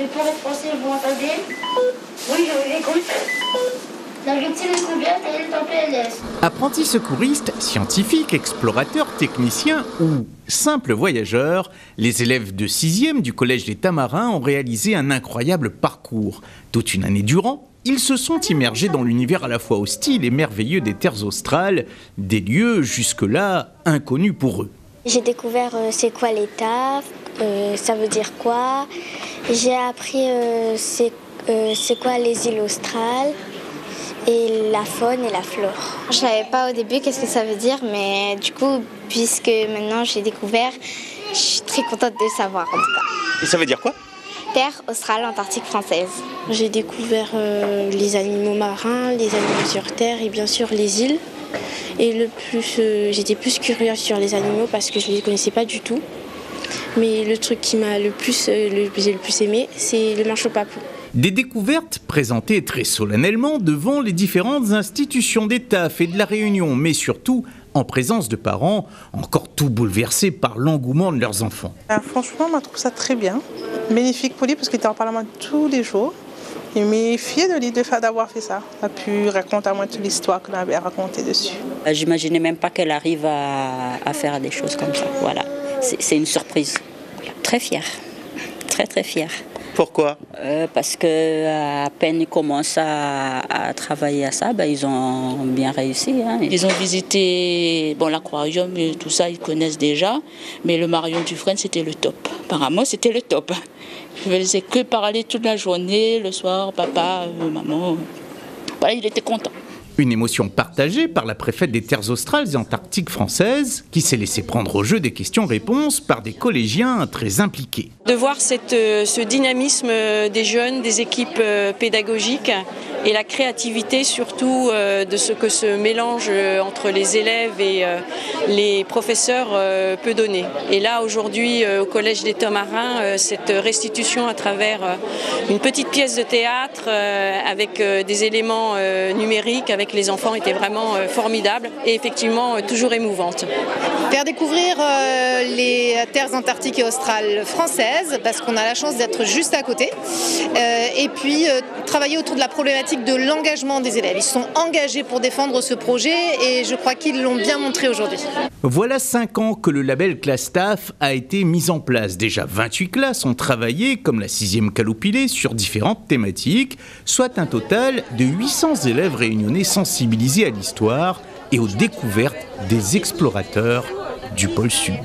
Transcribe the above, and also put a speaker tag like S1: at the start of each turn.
S1: Je parle français, vous m'entendez? Oui, je vous écoute. La victime est couverte et elle est en PLS.
S2: Apprentis secouristes, scientifiques, explorateurs, techniciens ou simples voyageurs, les élèves de 6e du Collège des Tamarins ont réalisé un incroyable parcours. Toute une année durant, ils se sont immergés dans l'univers à la fois hostile et merveilleux des terres australes, des lieux jusque-là inconnus pour eux.
S3: J'ai découvert c'est quoi l'État, ça veut dire quoi. J'ai appris c'est quoi les îles australes et la faune et la flore. Je savais pas au début qu'est-ce que ça veut dire, mais du coup, puisque maintenant j'ai découvert, je suis très contente de le savoir en tout cas.
S4: Et ça veut dire quoi?
S3: Terre australe antarctique française.
S5: J'ai découvert les animaux marins, les animaux sur terre et bien sûr les îles. Et j'étais plus curieuse sur les animaux parce que je ne les connaissais pas du tout. Mais le truc qui m'a le plus aimé, c'est le manchot papou.
S2: Des découvertes présentées très solennellement devant les différentes institutions d'État et de la Réunion, mais surtout en présence de parents encore tout bouleversés par l'engouement de leurs enfants.
S6: Franchement, je trouve ça très bien. Bénéfique pour lui parce qu'il était en Parlement tous les jours. Il m'est fier de lui d'avoir fait ça. Il a pu raconter à moi toute l'histoire qu'on avait racontée dessus.
S7: J'imaginais même pas qu'elle arrive à faire des choses comme ça. Voilà, c'est une surprise. Très fière, très très fière.
S4: Pourquoi?
S7: Parce que à peine ils commencent à travailler à ça, ils ont bien réussi. Hein.
S8: Ils ont visité l'aquarium et tout ça, ils connaissent déjà. Mais le Marion Dufresne, c'était le top. Apparemment, c'était le top. Je ne laissais que parler toute la journée, le soir, papa, maman. Voilà, il était content.
S2: Une émotion partagée par la préfète des terres australes et antarctiques françaises, qui s'est laissée prendre au jeu des questions-réponses par des collégiens très impliqués.
S9: De voir ce dynamisme des jeunes, des équipes pédagogiques et la créativité surtout de ce que ce mélange entre les élèves et les professeurs peut donner. Et là aujourd'hui au Collège des Tamarins, cette restitution à travers une petite pièce de théâtre avec des éléments numériques avec les enfants était vraiment formidable et effectivement toujours émouvante.
S10: Faire découvrir les terres antarctiques et australes françaises parce qu'on a la chance d'être juste à côté et puis travailler autour de la problématique de l'engagement des élèves. Ils sont engagés pour défendre ce projet et je crois qu'ils l'ont bien montré aujourd'hui.
S2: Voilà 5 ans que le label ClassStaff a été mis en place. Déjà 28 classes ont travaillé, comme la 6e Calopilé, sur différentes thématiques, soit un total de 800 élèves réunionnais sensibilisés à l'histoire et aux découvertes des explorateurs du pôle Sud.